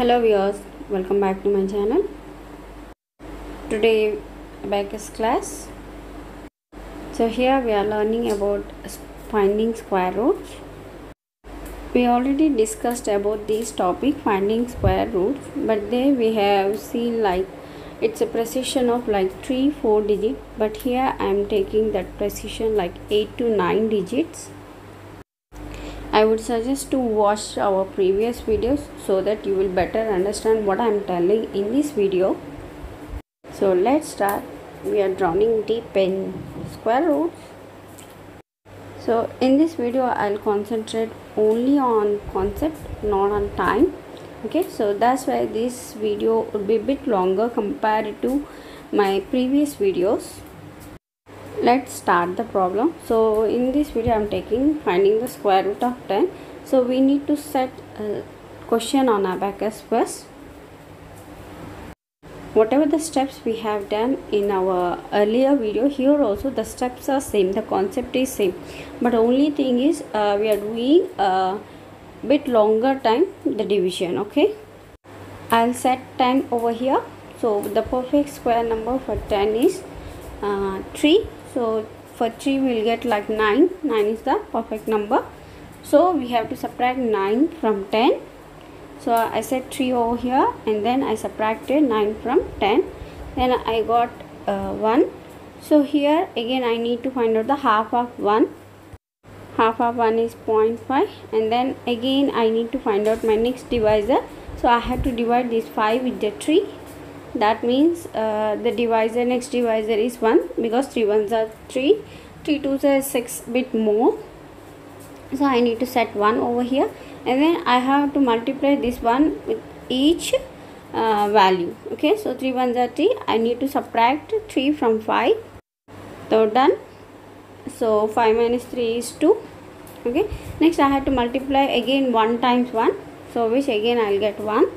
Hello viewers, welcome back to my channel. Today abacus class. So here we are learning about finding square roots. We already discussed about this topic, finding square roots, but there we have seen like it's a precision of like 3-4 digits, but here I am taking that precision like 8 to 9 digits. I would suggest to watch our previous videos so that you will better understand what I am telling in this video. So let's start. We are drowning deep in square roots. So in this video I'll concentrate only on concept, not on time. Okay, so that's why this video would be a bit longer compared to my previous videos. Let's start the problem. So in this video I'm taking finding the square root of 10. So we need to set a question on abacus first. Whatever the steps we have done in our earlier video, here also the steps are same, the concept is same, but only thing is we are doing a bit longer time the division. Okay, I'll set 10 over here. So the perfect square number for 10 is 3. So for 3 we'll get like 9. 9 is the perfect number. So we have to subtract 9 from 10. So I set 3 over here and then I subtracted 9 from 10. Then I got 1. So here again I need to find out the half of 1. Half of 1 is 0.5, and then again I need to find out my next divisor. So I have to divide this 5 with the 3. That means the divisor, next divisor is 1, because 3 ones are 3, 3 twos are 6 bit more. So I need to set 1 over here, and then I have to multiply this one with each value. Okay, so 3 ones are 3. I need to subtract 3 from 5. So done. So 5 minus 3 is 2. Okay, next I have to multiply again 1 times 1, so which again I'll get 1.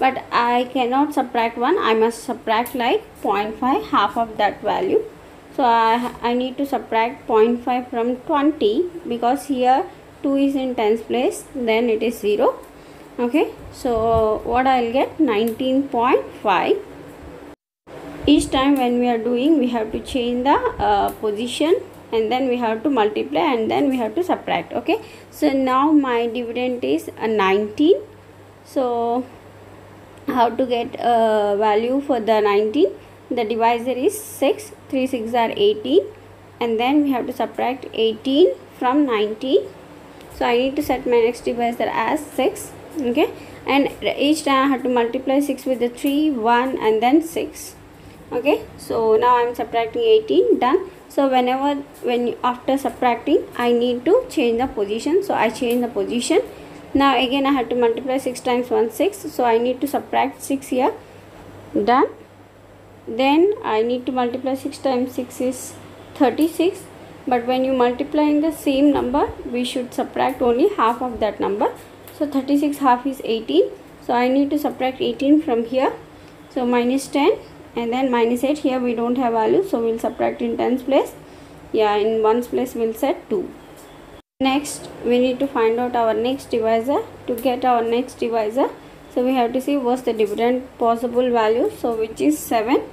But I cannot subtract 1, I must subtract like 0.5, half of that value. So I need to subtract 0.5 from 20, because here 2 is in tens place, then it is 0. Okay, so what I'll get? 19.5. Each time when we are doing, we have to change the position, and then we have to multiply, and then we have to subtract. Okay, so now my dividend is 19. So how to get a value for the 19? The divisor is 6. 3 6 are 18, and then we have to subtract 18 from 19. So I need to set my next divisor as 6. Okay, and each time I have to multiply 6 with the 3, 1, and then 6. Okay, so now I'm subtracting 18. Done. So after subtracting, I need to change the position. So I change the position. Now again I have to multiply 6 times 1, 6. So I need to subtract 6 here. Done. Then I need to multiply 6 times 6 is 36. But when you multiply in the same number, we should subtract only half of that number. So 36 half is 18. So I need to subtract 18 from here. So minus 10, and then minus 8. Here we don't have value, so we'll subtract in tens place. Yeah, in ones place we'll set 2. Next we need to find out our next divisor. To get our next divisor, so we have to see what's the dividend possible value, so which is 7.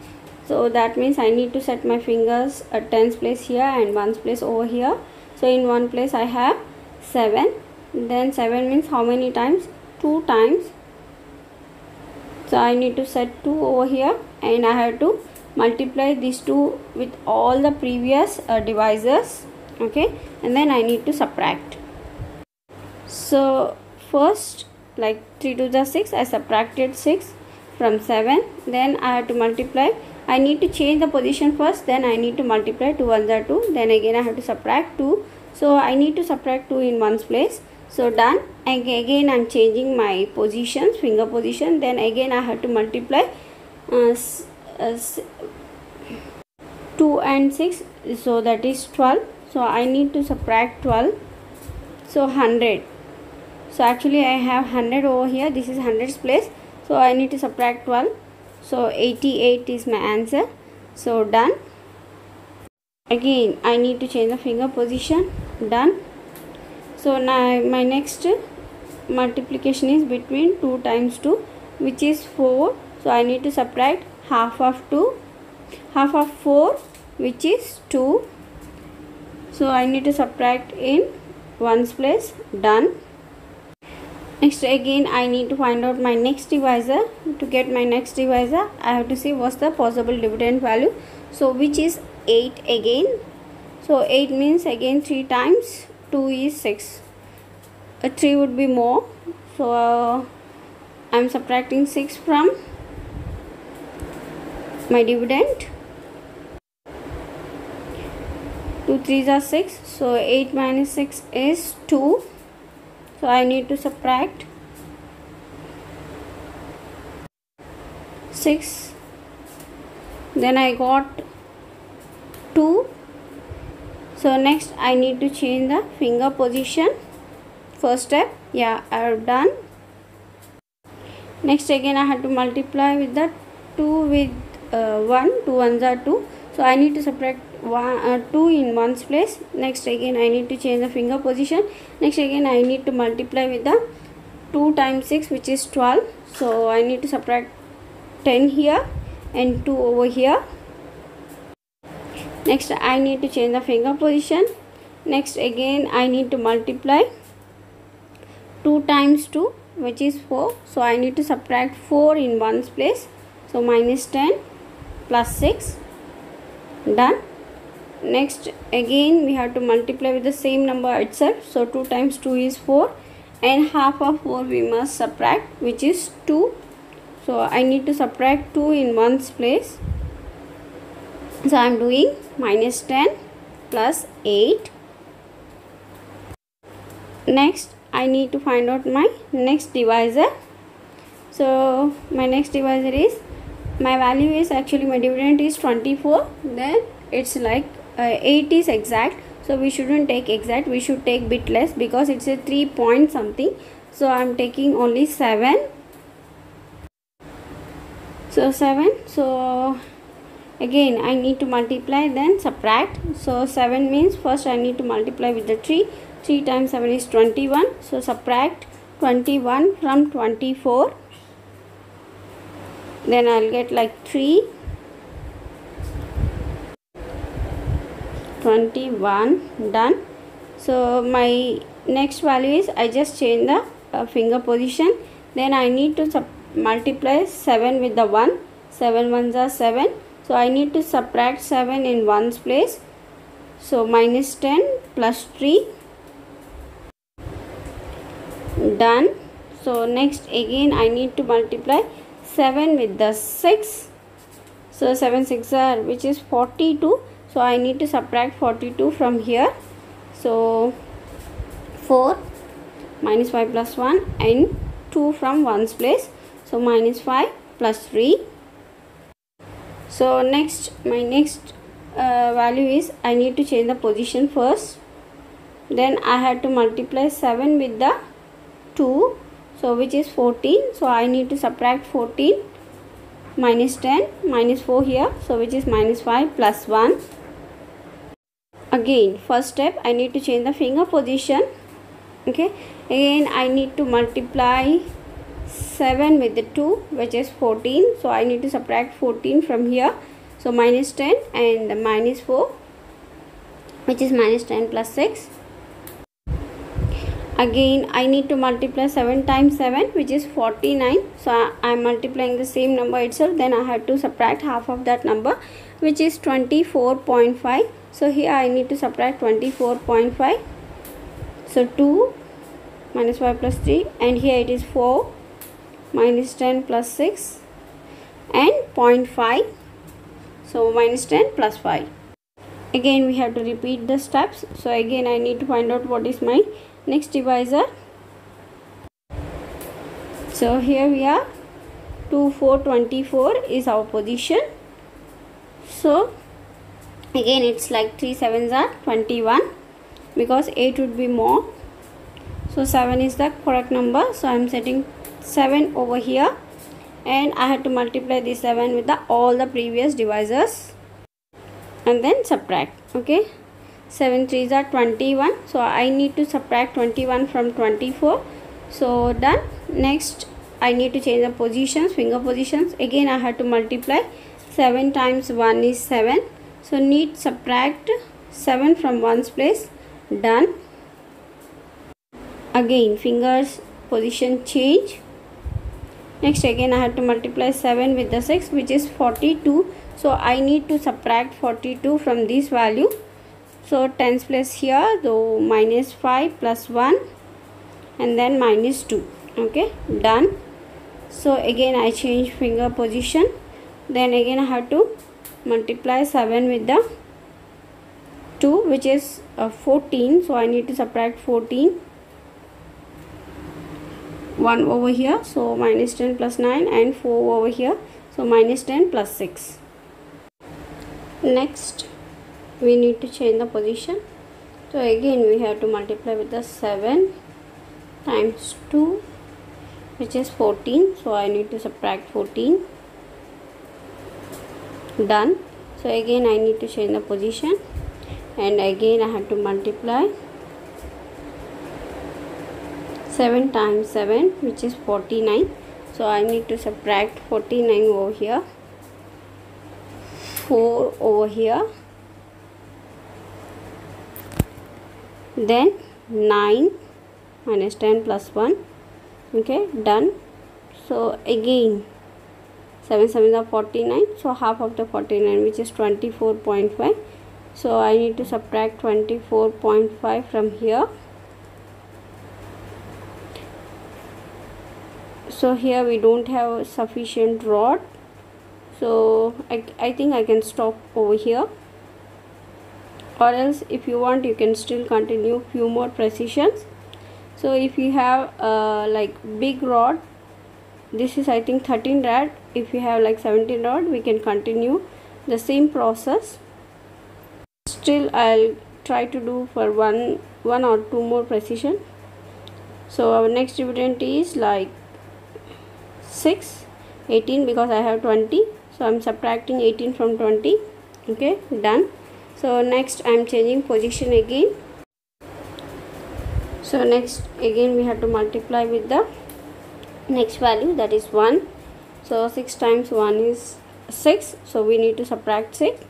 So that means I need to set my fingers at tens place here and ones place over here. So in one place I have 7. Then 7 means how many times? 2 times. So I need to set 2 over here, and I have to multiply these 2 with all the previous divisors. Okay, and then I need to subtract. So first, like 3 to the 6, I subtracted 6 from 7. Then I have to multiply. I need to change the position first, then I need to multiply. 2 ones are 2. Then again I have to subtract 2. So I need to subtract 2 in ones place. So done. And again I'm changing my positions, finger position. Then again I have to multiply 2 and 6. So that is 12. So I need to subtract 12. So 100. So actually I have 100 over here. This is 100's place. So I need to subtract 12. So 88 is my answer. So done. Again I need to change the finger position. Done. So now my next multiplication is between 2 times 2, which is 4. So I need to subtract half of 4, which is 2. So I need to subtract in ones place. Done. Next again I need to find out my next divisor. To get my next divisor, I have to see what's the possible dividend value. So which is 8 again. So 8 means again 3 times 2 is 6. 3 would be more. So I am subtracting 6 from my dividend. 2 3s are 6. So 8 minus 6 is 2. So I need to subtract 6. Then I got 2. So next I need to change the finger position. First step, yeah, I have done. Next again I had to multiply with the 2 with 1. 2 ones are 2. So I need to subtract 2 in ones place. Next again I need to change the finger position. Next again I need to multiply with the 2 times 6, which is 12. So I need to subtract 10 here and 2 over here. Next I need to change the finger position. Next again I need to multiply 2 times 2, which is 4. So I need to subtract 4 in ones place. So minus 10 plus 6. Done. Next again we have to multiply with the same number itself. So 2 times 2 is 4, and half of 4 we must subtract, which is 2. So I need to subtract 2 in ones place. So I am doing minus 10 plus 8. Next I need to find out my next divisor. So my next divisor is, my value is actually, my dividend is 24. Then it's like 8 is exact. So we shouldn't take exact, we should take bit less, because it's a 3 point something. So I'm taking only 7. So 7. So again I need to multiply, then subtract. So 7 means first I need to multiply with the 3. 3 times 7 is 21. So subtract 21 from 24. Then I'll get like 3. 21. Done. So my next value is, I just change the finger position. Then I need to multiply 7 with the 1. 7 ones are 7. So I need to subtract 7 in ones place. So minus 10 plus 3. Done. So next again I need to multiply 7 with the 6. So 7 6 are, which is 42. So I need to subtract 42 from here. So 4 minus 5 plus 1 and 2 from ones place. So minus 5 plus 3. So next, my next value is, I need to change the position first. Then I had to multiply 7 with the 2. So which is 14. So I need to subtract 14 minus 10, minus 4 here. So which is minus 5 plus 1. Again first step, I need to change the finger position. Okay, again I need to multiply 7 with the 2, which is 14. So I need to subtract 14 from here. So minus 10 and minus 4, which is minus 10 plus 6. Again I need to multiply 7 times 7, which is 49. So I am multiplying the same number itself. Then I have to subtract half of that number, which is 24.5. So here I need to subtract 24.5. So 2 minus 5 plus 3, and here it is 4 minus 10 plus 6 and 0.5. So minus 10 plus 5. Again we have to repeat the steps. So again I need to find out what is my next divisor. So here we are, 2 4 24 is our position. So again it's like 3 7s are 21, because 8 would be more. So 7 is the correct number. So I am setting 7 over here, and I had to multiply this 7 with all the previous divisors and then subtract. Okay, 7 3s are 21. So I need to subtract 21 from 24. So done. Next I need to change the positions, finger positions. Again I have to multiply. 7 times 1 is 7. So need subtract 7 from 1's place. Done. Again fingers position change. Next again I have to multiply 7 with the 6, which is 42. So I need to subtract 42 from this value. So tens place here, so minus 5 plus 1 and then minus 2. Okay, done. So again I change finger position. Then again I have to multiply 7 with the 2, which is 14. So I need to subtract 14. 1 over here, so minus 10 plus 9, and 4 over here, so minus 10 plus 6. Next we need to change the position. So again we have to multiply with the 7 times 2, which is 14. So I need to subtract 14. Done. So again I need to change the position, and again I have to multiply 7 times 7, which is 49. So I need to subtract 49 over here, 4 over here, then 9 minus 10 plus 1. Okay, done. So again 7 7 are 49, so half of the 49, which is 24.5. So I need to subtract 24.5 from here. So here we don't have sufficient rod, so I think I can stop over here, or else if you want you can still continue few more precisions. So if you have like big rod, this is I think 13 rod. If you have like 17 rod, we can continue the same process. Still I'll try to do for one or two more precision. So our next dividend is like 6, 18, because I have 20, so I'm subtracting 18 from 20. Okay, done. So next I'm changing position again. So next again we have to multiply with the next value, that is 1. So 6 times 1 is 6, so we need to subtract 6.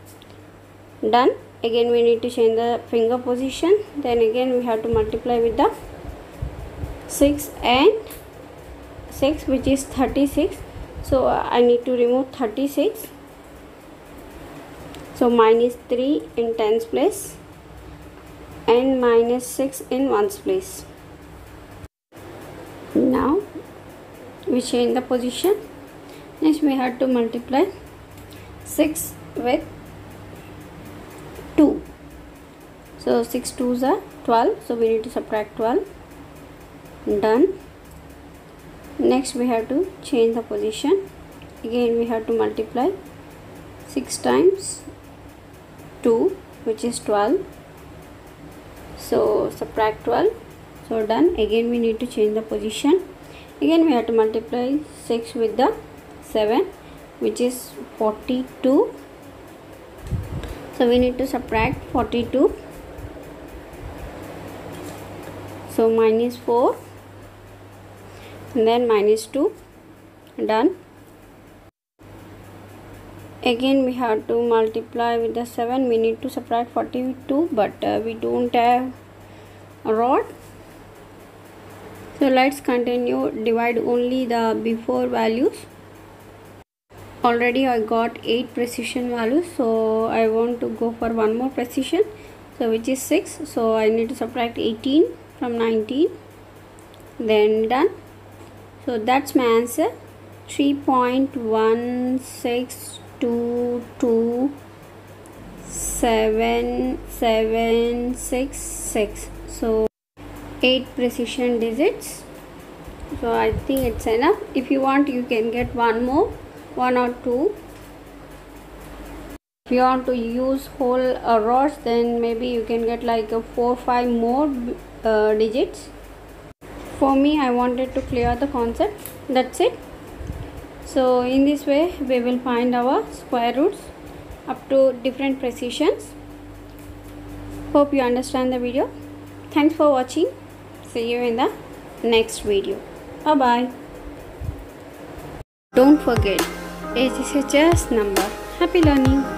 Done. Again we need to change the finger position. Then again we have to multiply with the 6 and 6, which is 36. So I need to remove 36. So minus 3 in tens place and minus 6 in ones place. Now we change the position. Next we have to multiply 6 with 2. So 6 2s are 12, so we need to subtract 12. Done. Next we have to change the position. Again we have to multiply 6 times 2, which is 12. So subtract 12. So done. Again we need to change the position. Again we have to multiply 6 with the 7, which is 42. So we need to subtract 42. So minus 4 and then minus 2. Done. Again we have to multiply with the 7. We need to subtract 42, but we don't have a rod. So let's continue, divide only the before values. Already I got 8 precision values, so I want to go for one more precision, so which is 6. So I need to subtract 18 from 19. Then done. So that's my answer, 3.162276766. So 8 precision digits. So I think it's enough. If you want you can get one more, 1 or 2. If you want to use whole rods, then maybe you can get like a 4 or 5 more digits. For me, I wanted to clear the concept. That's it. So in this way we will find our square roots up to different precisions. Hope you understand the video. Thanks for watching. See you in the next video. Bye bye. Don't forget, age is just number. Happy learning.